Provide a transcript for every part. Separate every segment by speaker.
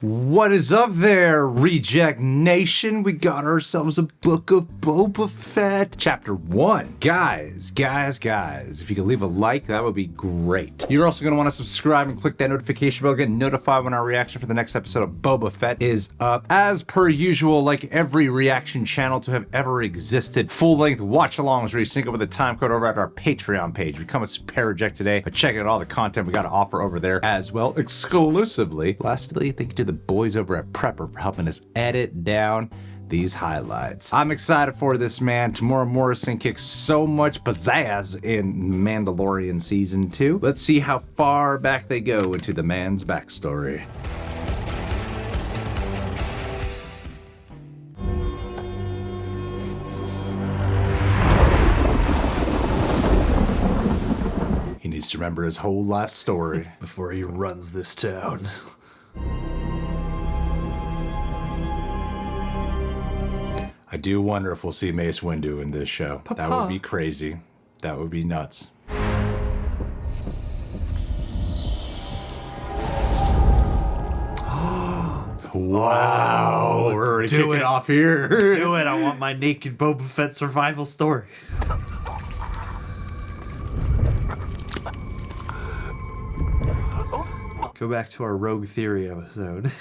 Speaker 1: What is up there, Reject Nation? We got ourselves a Book of Boba Fett, Chapter 1. Guys, if you could leave a like, that would be great. You're also going to want to subscribe and click that notification bell to get notified when our reaction for the next episode of Boba Fett is up. As per usual, like every reaction channel to have ever existed, full-length watch-alongs where you sync up with a time code over at our Patreon page. We come with Super Reject today, but check out all the content we got to offer over there as well, exclusively. Lastly, thank you to the boys over at Prepper for helping us edit down these highlights. I'm excited for this, man. Temuera Morrison kicks so much pizzazz in Mandalorian Season 2. Let's see how far back they go into the man's backstory. He needs to remember his whole life story
Speaker 2: before he runs this town.
Speaker 1: I do wonder if we'll see Mace Windu in this show.
Speaker 2: Papa.
Speaker 1: That would be crazy. That would be nuts. Wow, we're already kicking it off here.
Speaker 2: Let's do it. I want my naked Boba Fett survival story. Go back to our Rogue Theory episode.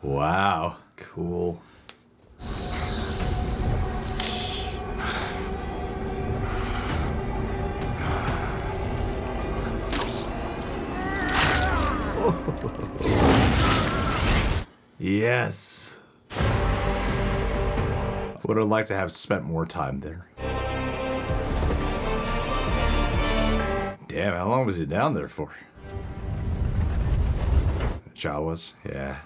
Speaker 1: Wow.
Speaker 2: Cool. Yes.
Speaker 1: Would have liked to have spent more time there. Damn, how long was he down there for? Jawas? Yeah.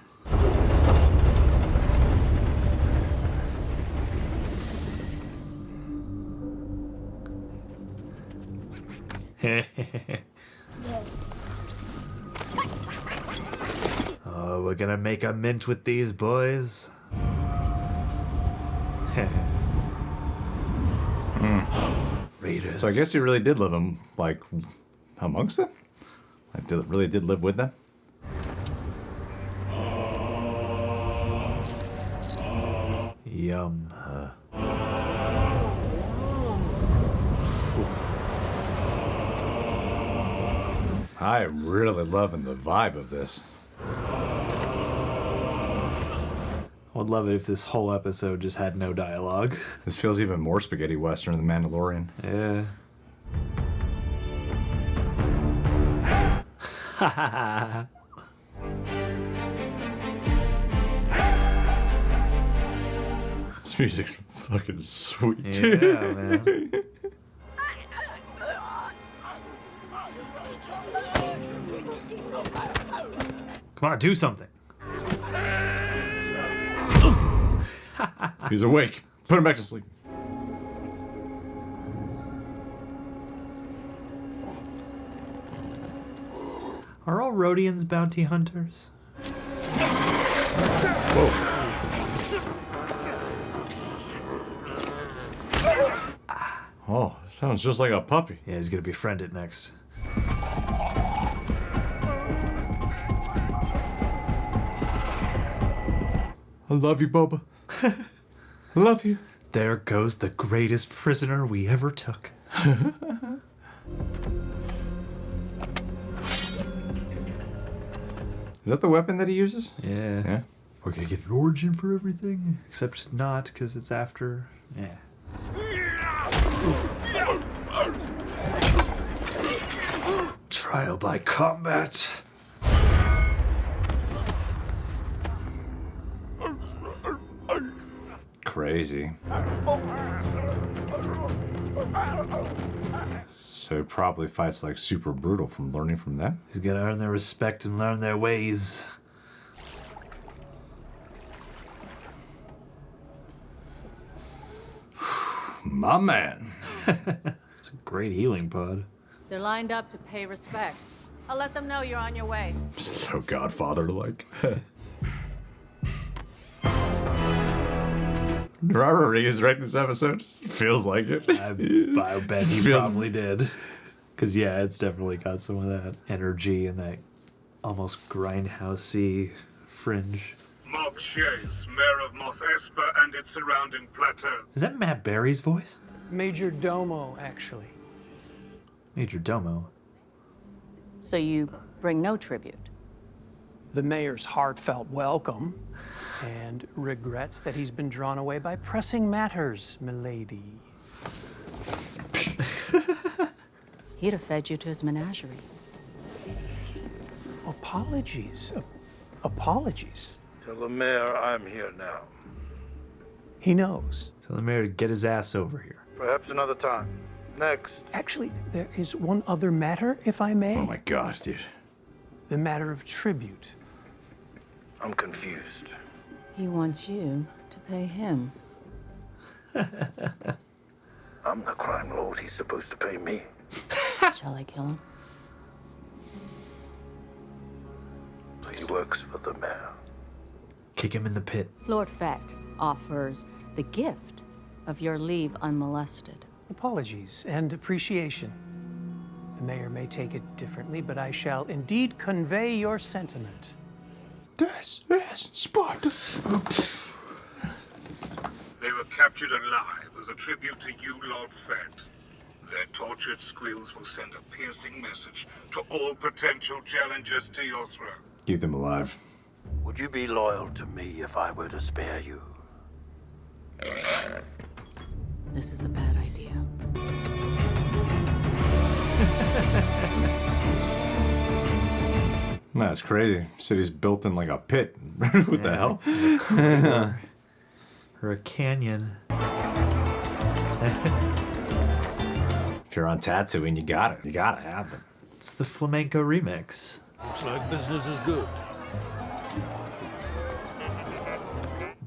Speaker 2: Oh, we're gonna make a mint with these boys. Raiders.
Speaker 1: So I guess you really did live like amongst them? Like really did live with them?
Speaker 2: Yum.
Speaker 1: I am really loving the vibe of this.
Speaker 2: I would love it if this whole episode just had no dialogue.
Speaker 1: This feels even more spaghetti western than Mandalorian.
Speaker 2: Yeah.
Speaker 1: This music's fucking sweet.
Speaker 2: Yeah, man. Come on, do something.
Speaker 1: He's awake. Put him back to sleep.
Speaker 2: Are all Rhodians bounty hunters?
Speaker 1: Whoa. Oh, sounds just like a puppy.
Speaker 2: Yeah, he's gonna befriend it next.
Speaker 1: I love you, Boba. I love you.
Speaker 2: There goes the greatest prisoner we ever took.
Speaker 1: Is that the weapon that he uses?
Speaker 2: Yeah.
Speaker 1: Yeah.
Speaker 2: We're gonna get an origin for everything. Except not, because it's after. Yeah. Trial by combat.
Speaker 1: Crazy. So probably fights like super brutal from learning from them.
Speaker 2: He's gonna earn their respect and learn their ways.
Speaker 1: My man.
Speaker 2: It's a great healing pod.
Speaker 3: They're lined up to pay respects. I'll let them know you're on your way.
Speaker 1: So Godfather-like. Remember he's writing this episode? Feels like it.
Speaker 2: I bet he probably did. Because, yeah, it's definitely got some of that energy and that almost grindhousey fringe.
Speaker 4: Mob Shays, mayor of Mos Espa and its surrounding plateau.
Speaker 2: Is that Matt Berry's voice?
Speaker 5: Major Domo, actually.
Speaker 2: Major Domo.
Speaker 3: So you bring no tribute.
Speaker 5: The mayor's heartfelt welcome and regrets that he's been drawn away by pressing matters, milady.
Speaker 3: He'd have fed you to his menagerie.
Speaker 5: Apologies. Apologies.
Speaker 4: Tell the mayor I'm here now.
Speaker 5: He knows.
Speaker 2: Tell the mayor to get his ass over here.
Speaker 4: Perhaps another time. Next.
Speaker 5: Actually, there is one other matter, if I may.
Speaker 1: Oh my god, dude.
Speaker 5: The matter of tribute.
Speaker 4: I'm confused.
Speaker 3: He wants you to pay him.
Speaker 4: I'm the crime lord. He's supposed to pay me.
Speaker 3: Shall I kill him?
Speaker 4: He works for the mayor.
Speaker 2: Kick him in the pit.
Speaker 3: Lord Fett offers the gift of your leave unmolested.
Speaker 5: Apologies and appreciation. The mayor may take it differently, but I shall indeed convey your sentiment.
Speaker 1: This is Sparta.
Speaker 4: They were captured alive as a tribute to you, Lord Fett. Their tortured squeals will send a piercing message to all potential challengers to your throne.
Speaker 1: Keep them alive.
Speaker 6: Would you be loyal to me if I were to spare you?
Speaker 3: This is a bad idea.
Speaker 1: That's crazy. City's built in like a pit. What the hell?
Speaker 2: Or a canyon.
Speaker 1: If you're on Tatooine, you got it. You gotta have them.
Speaker 2: It's the flamenco remix.
Speaker 6: Looks like business is good.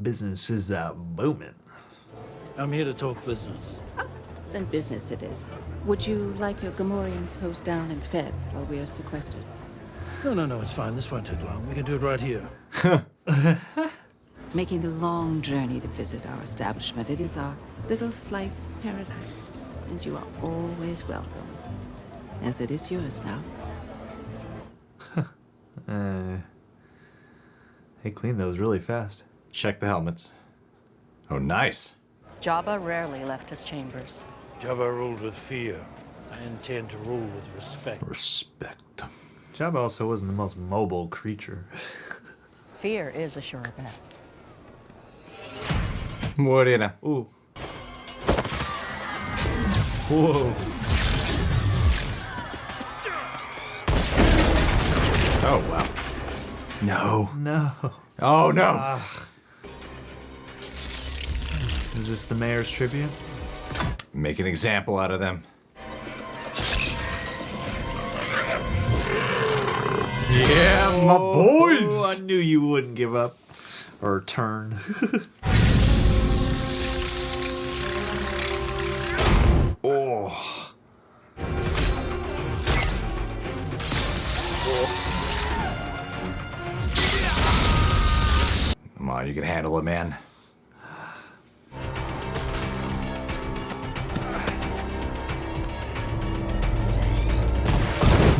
Speaker 2: Business is booming.
Speaker 6: I'm here to talk business.
Speaker 3: Then business it is. Would you like your Gamorreans hosed down and fed while we are sequestered?
Speaker 6: No, it's fine. This won't take long. We can do it right here.
Speaker 3: Making the long journey to visit our establishment. It is our little slice of paradise, and you are always welcome, as it is yours now.
Speaker 2: They cleaned those really fast.
Speaker 1: Check the helmets. Oh, nice.
Speaker 3: Jabba rarely left his chambers.
Speaker 6: Jabba ruled with fear. I intend to rule with respect.
Speaker 1: Respect.
Speaker 2: Jabba also wasn't the most mobile creature.
Speaker 3: Fear is a sure bet.
Speaker 1: What do you know?
Speaker 2: Ooh. Whoa.
Speaker 1: Oh, wow. No.
Speaker 2: No.
Speaker 1: Oh, no.
Speaker 2: Is this the mayor's tribute?
Speaker 1: Make an example out of them. Yeah, my boys.
Speaker 2: Oh, I knew you wouldn't give up. Or turn. Oh.
Speaker 1: Come on, you can handle it, man.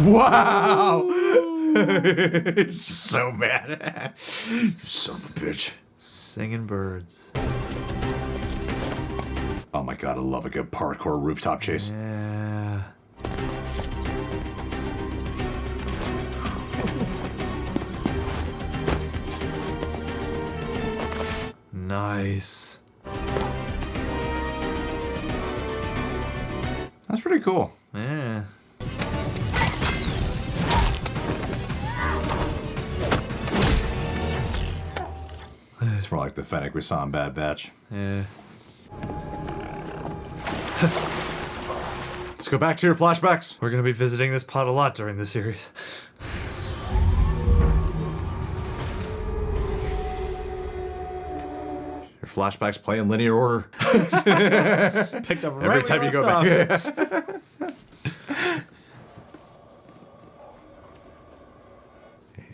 Speaker 1: Wow! It's so bad. Son of a bitch.
Speaker 2: Singing birds.
Speaker 1: Oh my god, I love a good parkour rooftop chase.
Speaker 2: Yeah. Nice.
Speaker 1: That's pretty cool.
Speaker 2: Yeah.
Speaker 1: It's more like the Fennec we saw in Bad Batch.
Speaker 2: Yeah.
Speaker 1: Let's go back to your flashbacks.
Speaker 2: We're gonna be visiting this pod a lot during the series.
Speaker 1: Your flashbacks play in linear order.
Speaker 2: Picked up
Speaker 1: Every time you go back.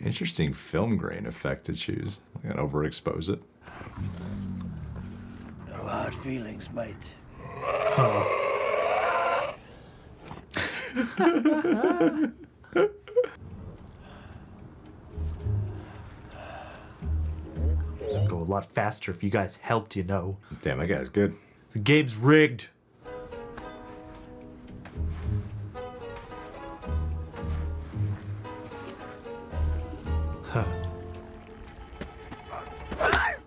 Speaker 1: Interesting film grain effect to choose. I'm gonna overexpose it.
Speaker 6: hard feelings, mate.
Speaker 2: This would go a lot faster if you guys helped, you know.
Speaker 1: Damn, that guy's good.
Speaker 2: The game's rigged. Huh.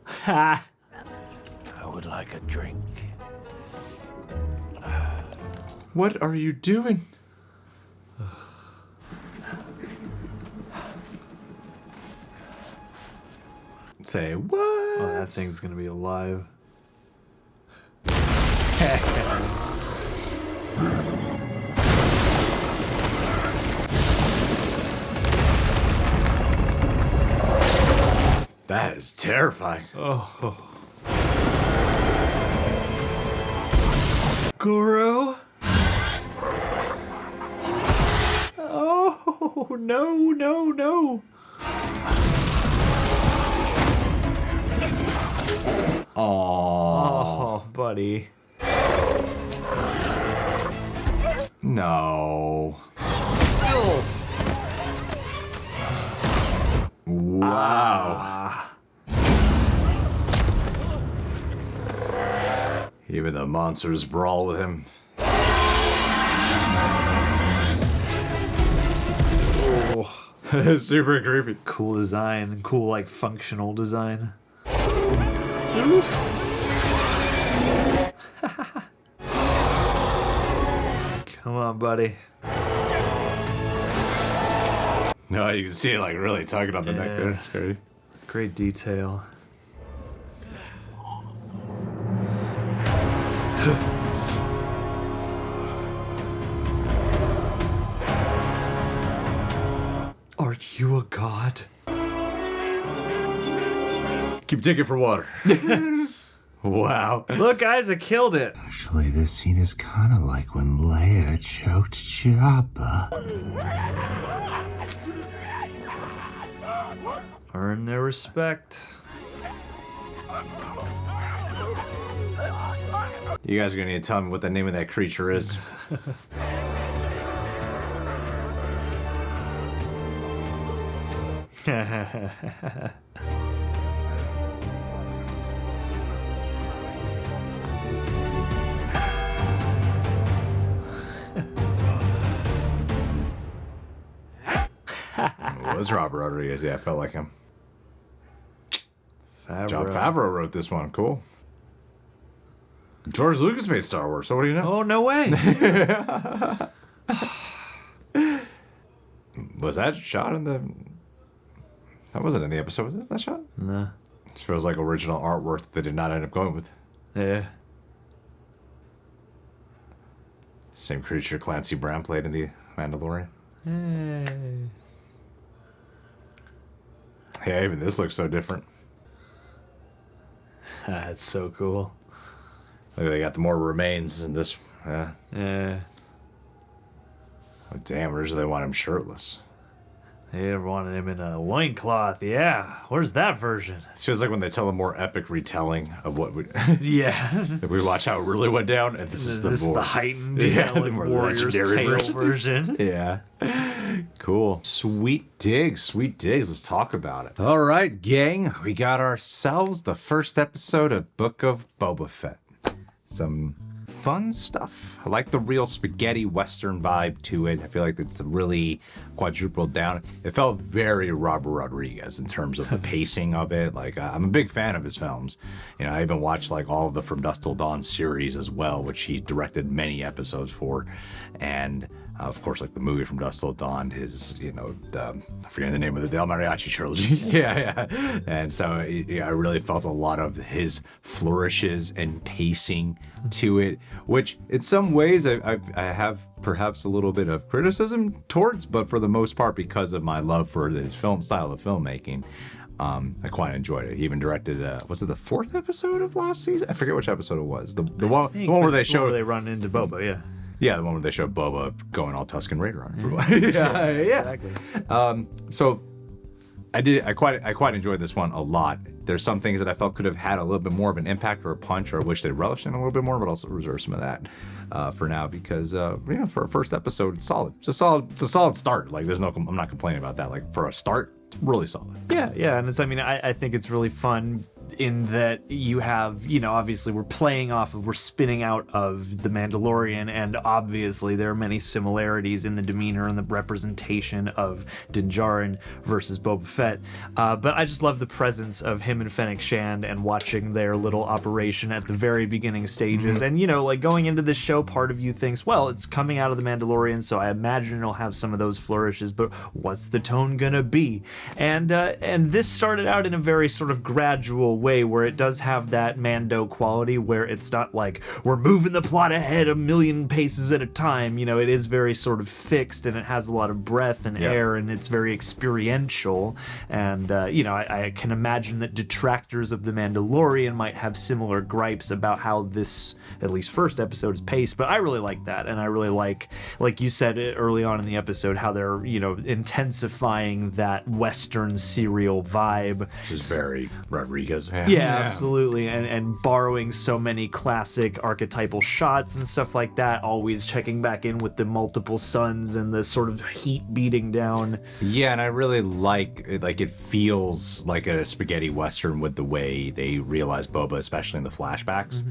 Speaker 2: Ha!
Speaker 6: I would like a drink.
Speaker 1: What are you doing? Say what?
Speaker 2: Oh, that thing's gonna be alive.
Speaker 1: That is terrifying.
Speaker 2: Oh. Guru? Oh, no, no, no.
Speaker 1: Oh,
Speaker 2: buddy.
Speaker 1: no.
Speaker 2: Oh.
Speaker 1: Wow. Even the monsters brawl with him.
Speaker 2: Oh.
Speaker 1: Super creepy.
Speaker 2: Cool design, cool, like, functional design. Come on, buddy.
Speaker 1: No, you can see it like really tugging on the neck there.
Speaker 2: Yeah.
Speaker 1: It's crazy.
Speaker 2: Great detail. Are you a god?
Speaker 1: Keep digging for water. Wow.
Speaker 2: Look, guys, I killed it.
Speaker 7: Actually, this scene is kind of like when Leia choked Jabba.
Speaker 2: Earn their respect.
Speaker 1: You guys are gonna need to tell me what the name of that creature is. It was Robert Rodriguez. Yeah, I felt like him. Jon Favreau wrote this one. Cool. George Lucas made Star Wars, so what do you know?
Speaker 2: Oh, no way.
Speaker 1: Was that shot in the... That wasn't in the episode, was it? That shot?
Speaker 2: No.
Speaker 1: This feels like original artwork that they did not end up going with.
Speaker 2: Yeah.
Speaker 1: Same creature Clancy Brown played in the Mandalorian.
Speaker 2: Hey.
Speaker 1: Yeah, even this looks so different.
Speaker 2: That's so cool.
Speaker 1: Look, they got the more remains in this. Yeah.
Speaker 2: Yeah.
Speaker 1: Oh, damn, originally they want him shirtless.
Speaker 2: They wanted him in a loincloth. Yeah. Where's that version?
Speaker 1: It feels like when they tell a more epic retelling of what we...
Speaker 2: Yeah.
Speaker 1: if we watch how it really went down, and this is the
Speaker 2: heightened,
Speaker 1: yeah,
Speaker 2: like
Speaker 1: the more
Speaker 2: Warrior's
Speaker 1: legendary
Speaker 2: Tale version.
Speaker 1: Yeah. Cool. Sweet digs. Sweet digs. Let's talk about it. All right, gang. We got ourselves the first episode of Book of Boba Fett. Some fun stuff. I like the real spaghetti Western vibe to it. I feel like it's really quadrupled down. It felt very Robert Rodriguez in terms of the pacing of it. Like, I'm a big fan of his films. You know, I even watched like all of the From Dusk Till Dawn series as well, which he directed many episodes for. And of course, like the movie From Dusk Till Dawn, his, you know, I'm forgetting the name of the Del Mariachi trilogy. yeah. And so yeah, I really felt a lot of his flourishes and pacing to it, which in some ways I have perhaps a little bit of criticism towards, but for the most part, because of my love for his film style of filmmaking, I quite enjoyed it. He even directed, was it the 4th episode of last season? I forget which episode it was. The one where they showed...
Speaker 2: they run into Boba, yeah.
Speaker 1: Yeah, the one where they show Boba going all Tusken Raider on everyone. yeah.
Speaker 2: Exactly.
Speaker 1: So I quite enjoyed this one a lot. There's some things that I felt could have had a little bit more of an impact or a punch, or I wish they relished in a little bit more, but also reserve some of that for now because for a first episode, it's solid. It's a solid start. Like I'm not complaining about that. Like for a start, it's really solid.
Speaker 2: Yeah, and I think it's really fun in that you have, obviously we're spinning out of The Mandalorian, and obviously there are many similarities in the demeanor and the representation of Din Djarin versus Boba Fett. But I just love the presence of him and Fennec Shand and watching their little operation at the very beginning stages. And, like going into this show, part of you thinks, well, it's coming out of The Mandalorian, so I imagine it'll have some of those flourishes, but what's the tone gonna be? And this started out in a very sort of gradual way where it does have that Mando quality where it's not like we're moving the plot ahead a million paces at a time. It is very sort of fixed, and it has a lot of breath and air, and it's very experiential. And I can imagine that detractors of The Mandalorian might have similar gripes about how this, at least first episode, is paced, but I really like that. And I really like you said early on in the episode, how they're intensifying that Western serial vibe,
Speaker 1: which is very Rodriguez.
Speaker 2: Yeah, absolutely. And borrowing so many classic archetypal shots and stuff like that, always checking back in with the multiple suns and the sort of heat beating down.
Speaker 1: Yeah, and I really like it feels like a spaghetti western with the way they realize Boba, especially in the flashbacks,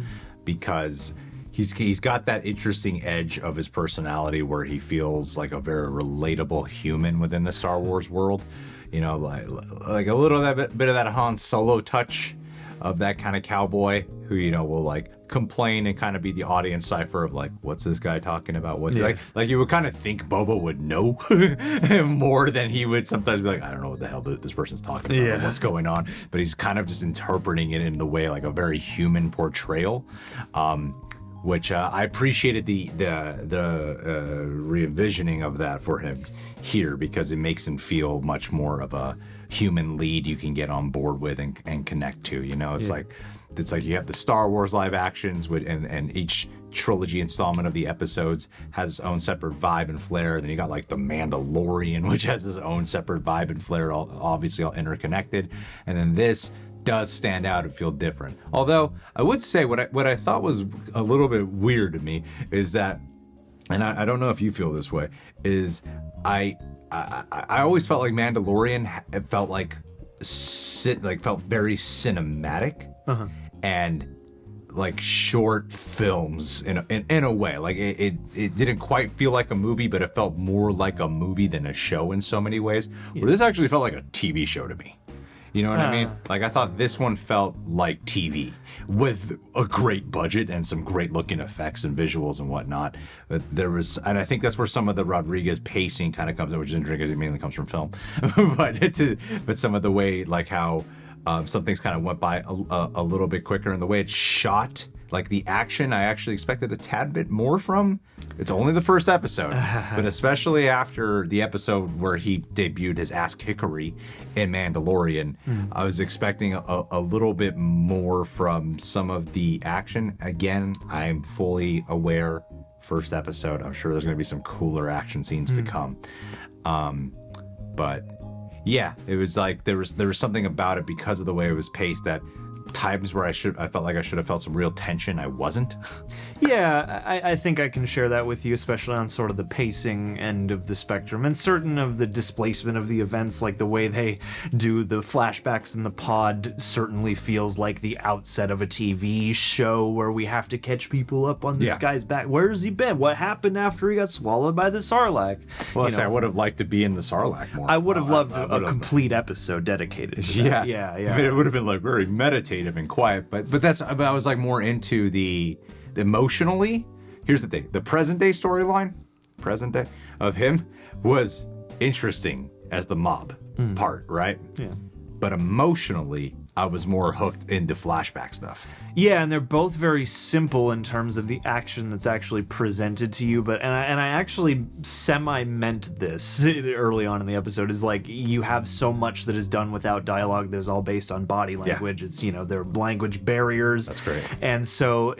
Speaker 1: because he's got that interesting edge of his personality where he feels like a very relatable human within the Star Wars world. Like a little bit of that Han Solo touch of that kind of cowboy who, will like complain and kind of be the audience cipher of like, what's this guy talking about? What's like you would kind of think Boba would know more than he would sometimes be like, I don't know what the hell this person's talking about, or what's going on. But he's kind of just interpreting it in the way like a very human portrayal. Which I appreciated the revisioning of that for him here, because it makes him feel much more of a human lead you can get on board with and connect to. It's like you have the Star Wars live actions and each trilogy installment of the episodes has its own separate vibe and flair. Then you got like the Mandalorian, which has its own separate vibe and flair, obviously all interconnected. And then this does stand out and feel different. Although I would say what I thought was a little bit weird to me is that, and I don't know if you feel this way, is I always felt like Mandalorian felt felt very cinematic and like short films in a way. Like it didn't quite feel like a movie, but it felt more like a movie than a show in so many ways. Where this actually felt like a TV show to me. You know what I mean? Like, I thought this one felt like TV with a great budget and some great looking effects and visuals and whatnot. But and I think that's where some of the Rodriguez pacing kind of comes in, which is interesting because it mainly comes from film. but some of the way, like how some things kind of went by a little bit quicker, and the way it's shot, like the action, I actually expected a tad bit more from. It's only the first episode, but especially after the episode where he debuted his Ask Hickory in Mandalorian, I was expecting a little bit more from some of the action. Again, I'm fully aware, first episode, I'm sure there's going to be some cooler action scenes to come. But yeah, it was like there was something about it because of the way it was paced that times where I felt like I should have felt some real tension. I wasn't.
Speaker 2: Yeah, I think I can share that with you, especially on sort of the pacing end of the spectrum, and certain of the displacement of the events, like the way they do the flashbacks in the pod certainly feels like the outset of a TV show where we have to catch people up on this guy's back. Where's he been? What happened after he got swallowed by the Sarlacc?
Speaker 1: Well, I would have liked to be in the Sarlacc more.
Speaker 2: I would have loved a complete episode dedicated to that. Yeah.
Speaker 1: I mean, it would have been like very meditative and quiet, but I was like more into the emotionally. Here's the thing: the present day storyline, of him was interesting as the mob part, right? Yeah. But emotionally, I was more hooked into flashback stuff.
Speaker 2: Yeah, and they're both very simple in terms of the action that's actually presented to you. But and I actually semi-meant this early on in the episode, is like you have so much that is done without dialogue that is all based on body language. It's, there are language barriers.
Speaker 1: That's great.
Speaker 2: And so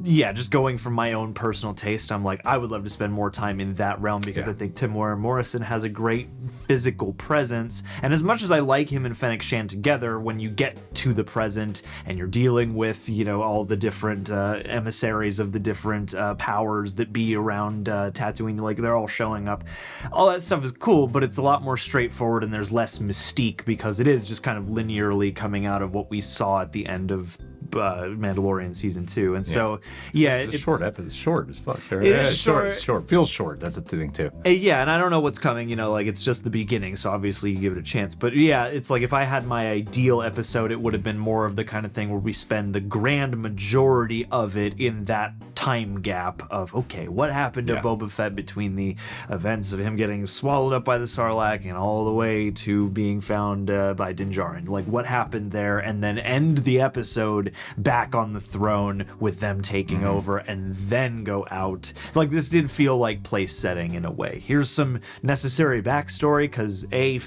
Speaker 2: just going from my own personal taste, I'm like, I would love to spend more time in that realm, because I think Temuera Morrison has a great physical presence. And as much as I like him and Fennec Shand together, together when you get to the present and you're dealing with, you know, all the different emissaries of the different powers that be around Tatooine. Like, they're all showing up. All that stuff is cool, but it's a lot more straightforward and there's less mystique because it is just kind of linearly coming out of what we saw at the end of Mandalorian season 2. And so, yeah,
Speaker 1: it's short episode. Short as fuck.
Speaker 2: It is short.
Speaker 1: It's short. Feels short. That's the thing too.
Speaker 2: Yeah, and I don't know what's coming, you know, like, it's just the beginning, so obviously you give it a chance. But yeah, it's like if I had my ideal episode, it would have been more of the kind of thing where we spend the grand majority of it in that time gap of, okay, what happened to Boba Fett between the events of him getting swallowed up by the Sarlacc and all the way to being found by Din Djarin. Like, what happened there? And then end the episode back on the throne with them taking over and then go out. Like, this did feel like place setting in a way. Here's some necessary backstory because A,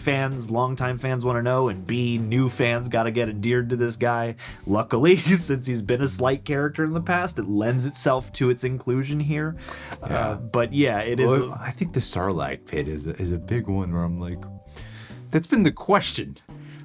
Speaker 2: longtime fans want to know, and B, new fans got to get endeared to this guy. Luckily, since he's been a slight character in the past, it lends itself to its inclusion here. But yeah, it is.
Speaker 1: I think the Sarlacc Pit is a big one where I'm like, that's been the question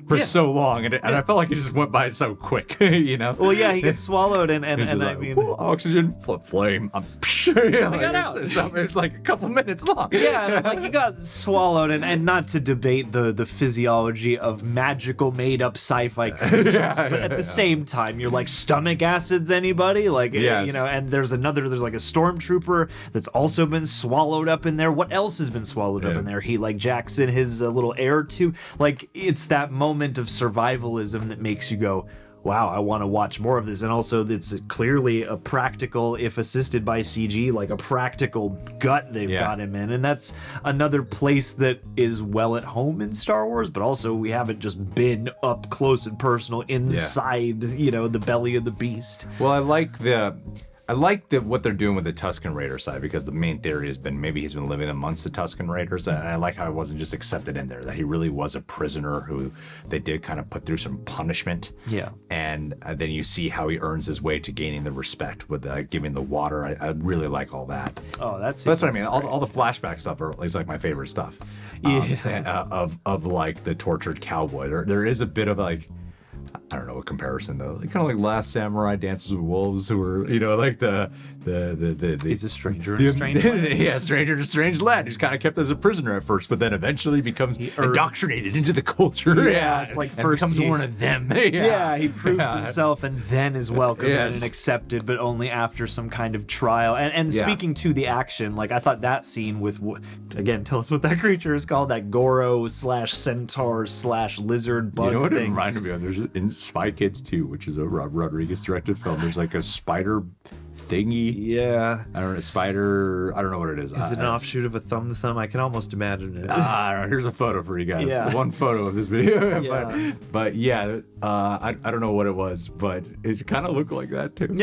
Speaker 1: for so long, and I felt like it just went by so quick, you know?
Speaker 2: Well, yeah, he gets swallowed, and
Speaker 1: I
Speaker 2: like, mean,
Speaker 1: oxygen, flame, I'm
Speaker 2: got out.
Speaker 1: It's like a couple minutes long.
Speaker 2: Yeah, like, you got swallowed, and not to debate the physiology of magical made-up sci-fi creatures, but at the same time, you're like, stomach acids, anybody? Like, you know, and there's like a stormtrooper that's also been swallowed up in there. What else has been swallowed up in there? He, like, jacks in his little air tube. Like, it's that moment of survivalism that makes you go, wow, I want to watch more of this. And also, it's clearly a practical, if assisted by CG, like a practical gut they've got him in. And that's another place that is well at home in Star Wars, but also we haven't just been up close and personal inside, you know, the belly of the beast.
Speaker 1: Well, I like what they're doing with the Tusken Raider side, because the main theory has been maybe he's been living amongst the Tusken Raiders, and I like how it wasn't just accepted in there, that he really was a prisoner who they did kind of put through some punishment. Yeah. And then you see how he earns his way to gaining the respect with giving the water. I really like all that.
Speaker 2: Oh, that's
Speaker 1: what I mean. All the flashback stuff is like my favorite stuff. Of like the tortured cowboy. There is a bit of like, I don't know, a comparison though. Kind of like Last Samurai Dances with Wolves, who were, you know, like the
Speaker 2: he's a stranger in a strange land.
Speaker 1: Yeah, stranger in a strange land, who's kind of kept as a prisoner at first, but then eventually becomes indoctrinated into the culture.
Speaker 2: Yeah, it's like first
Speaker 1: becomes one of them.
Speaker 2: He proves himself and then is welcomed and accepted, but only after some kind of trial. And speaking to the action, like, I thought that scene with, again, tell us what that creature is called, that Goro / centaur / lizard bug
Speaker 1: thing. You know what it
Speaker 2: thing.
Speaker 1: reminded me of? There's in Spy Kids 2, which is a Rob Rodriguez directed film. There's like a spider thingy.
Speaker 2: Yeah.
Speaker 1: I don't know, spider, I don't know what it is.
Speaker 2: Is it an offshoot of a thumb? I can almost imagine it.
Speaker 1: I don't know. Here's a photo for you guys. Yeah. One photo of this video. But yeah, I don't know what it was, but it kind of looked like that too.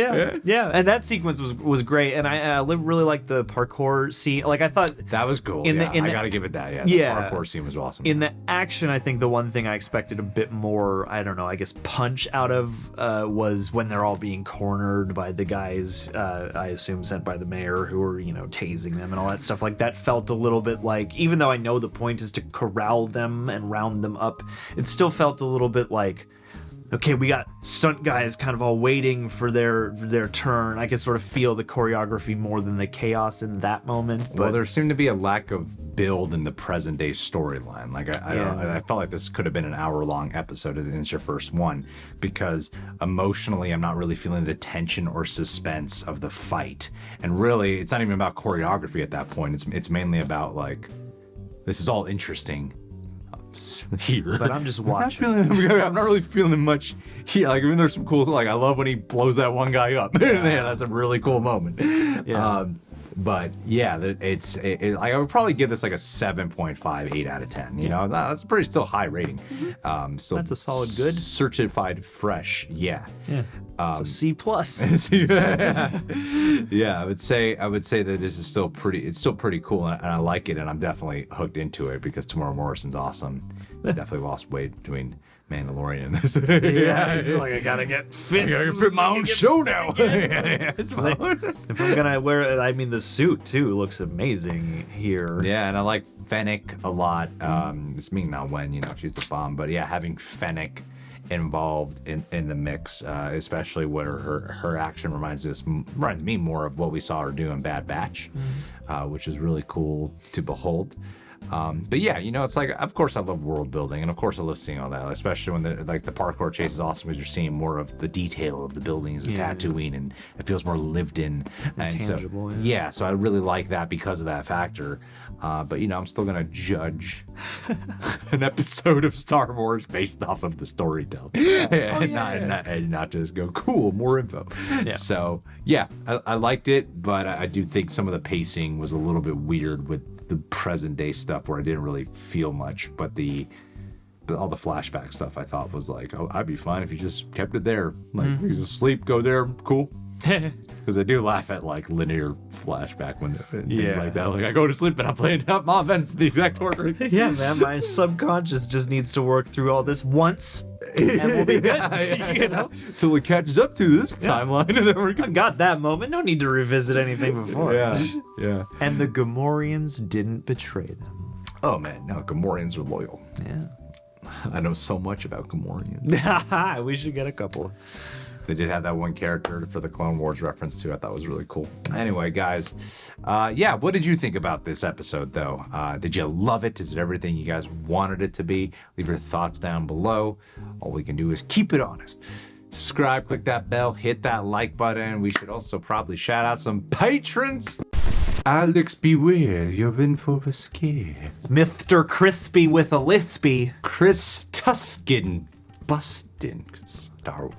Speaker 2: Yeah. And that sequence was great, and I really liked the parkour scene. Like, I thought
Speaker 1: that was cool. I gotta give it that. The parkour scene was awesome.
Speaker 2: In the action, I think the one thing I expected a bit more, I don't know, I guess punch out of was when they're all being cornered by the guys, I assume sent by the mayor, who were, you know, tasing them and all that stuff. Like, that felt a little bit like, even though I know the point is to corral them and round them up, it still felt a little bit like, okay, we got stunt guys kind of all waiting for their turn. I could sort of feel the choreography more than the chaos in that moment. But
Speaker 1: well, there seemed to be a lack of build in the present day storyline. Like, I felt like this could have been an hour-long episode, and it's your first one, because emotionally I'm not really feeling the tension or suspense of the fight. And really, it's not even about choreography at that point. It's mainly about, like, this is all interesting here,
Speaker 2: but I'm just watching.
Speaker 1: I'm not really feeling much here. Like, I mean, there's some cool, like, I love when he blows that one guy up. Yeah, that's a really cool moment. Yeah. But yeah, I would probably give this like a 7.5, 8 out of 10. You know, that's a pretty still high rating. So
Speaker 2: that's a solid good.
Speaker 1: Certified fresh. Yeah.
Speaker 2: It's a C+.
Speaker 1: Yeah, I would say that this is still pretty. It's still pretty cool, and I like it, and I'm definitely hooked into it because Temuera Morrison's awesome. Definitely lost weight doing Mandalorian in this.
Speaker 2: It's like, I gotta get fit.
Speaker 1: I gotta fit my own show now.
Speaker 2: It's fine. If I'm gonna wear it, I mean, the suit too looks amazing here.
Speaker 1: Yeah, and I like Fennec a lot. It's Ming-Na Wen, you know, she's the bomb. But yeah, having Fennec involved in the mix, especially what her action reminds me more of what we saw her do in Bad Batch, which is really cool to behold. But yeah, you know, it's like, of course I love world building, and of course I love seeing all that, especially when the parkour chase is awesome because you're seeing more of the detail of the buildings and Tatooine, and it feels more lived in and
Speaker 2: tangible.
Speaker 1: So, so I really like that because of that factor. But you know, I'm still gonna judge an episode of Star Wars based off of the storytelling, and not just go cool, more info.
Speaker 2: Yeah.
Speaker 1: So yeah, I liked it, but I do think some of the pacing was a little bit weird with the present day stuff where I didn't really feel much, but all the flashback stuff I thought was like, oh, I'd be fine if you just kept it there. Like, he's asleep, go there, cool. Because I do laugh at like linear flashback when things like that. Like, I go to sleep and I'm playing up my events the exact order.
Speaker 2: Yeah, man, my subconscious just needs to work through all this once, and we'll be good. You know,
Speaker 1: till it catches up to this timeline, and then we're
Speaker 2: I
Speaker 1: good.
Speaker 2: got that moment. No need to revisit anything before.
Speaker 1: Yeah.
Speaker 2: And the Gamorreans didn't betray them.
Speaker 1: Oh man, no, Gamorreans are loyal.
Speaker 2: Yeah.
Speaker 1: I know so much about Gamorreans.
Speaker 2: We should get a couple.
Speaker 1: They did have that one character for the Clone Wars reference too. I thought was really cool. Anyway, guys, yeah, what did you think about this episode though? Did you love it? Is it everything you guys wanted it to be? Leave your thoughts down below. All we can do is keep it honest. Subscribe, click that bell, hit that like button. We should also probably shout out some patrons. Alex Beware, you're in for a scare.
Speaker 2: Mr. Crispy with a lispy.
Speaker 1: Chris Tuscan, Bustin, Star Wars.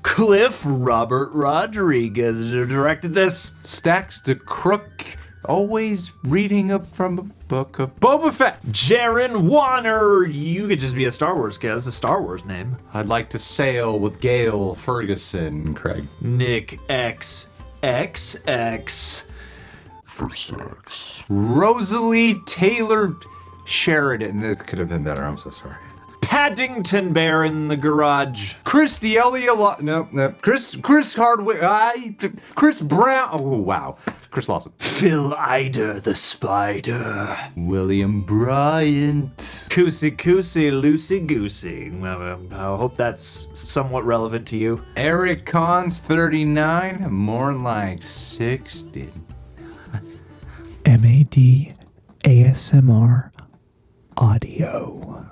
Speaker 2: Cliff Robert Rodriguez directed this.
Speaker 1: Stacks the Crook, always reading up from a Book of Boba Fett.
Speaker 2: Jaron Warner. You could just be a Star Wars kid. That's a Star Wars name.
Speaker 1: I'd like to sail with GAIL, Ferguson, Craig.
Speaker 2: Nick XXX.
Speaker 1: Rosalie Taylor Sheridan. It could have been better. I'm so sorry.
Speaker 2: Paddington Bear in the garage.
Speaker 1: Chris no. Chris Hardwick. Chris Brown. Oh wow. Chris Lawson.
Speaker 2: Phil Eider the Spider.
Speaker 1: William Bryant.
Speaker 2: Koosey Loosey Goosey. I hope that's somewhat relevant to you.
Speaker 1: Eric Cons 39. More like 60.
Speaker 8: MAD ASMR Audio.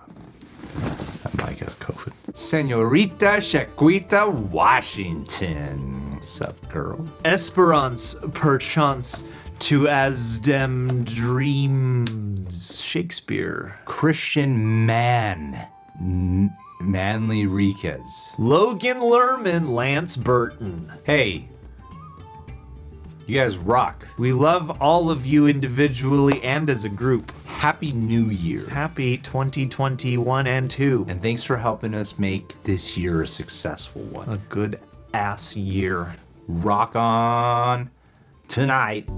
Speaker 1: That mic has COVID. Senorita Shaquita Washington. What's up, girl?
Speaker 2: Esperance, perchance, to ADZEM dreams. Shakespeare.
Speaker 1: Christian MANRÍQUEZ.
Speaker 2: Logan Lerman, Lance Burton.
Speaker 1: Hey, you guys rock.
Speaker 2: We love all of you individually and as a group.
Speaker 1: Happy New Year.
Speaker 2: Happy 2021 and 2.
Speaker 1: And thanks for helping us make this year a successful one.
Speaker 2: A good ass year.
Speaker 1: Rock on tonight.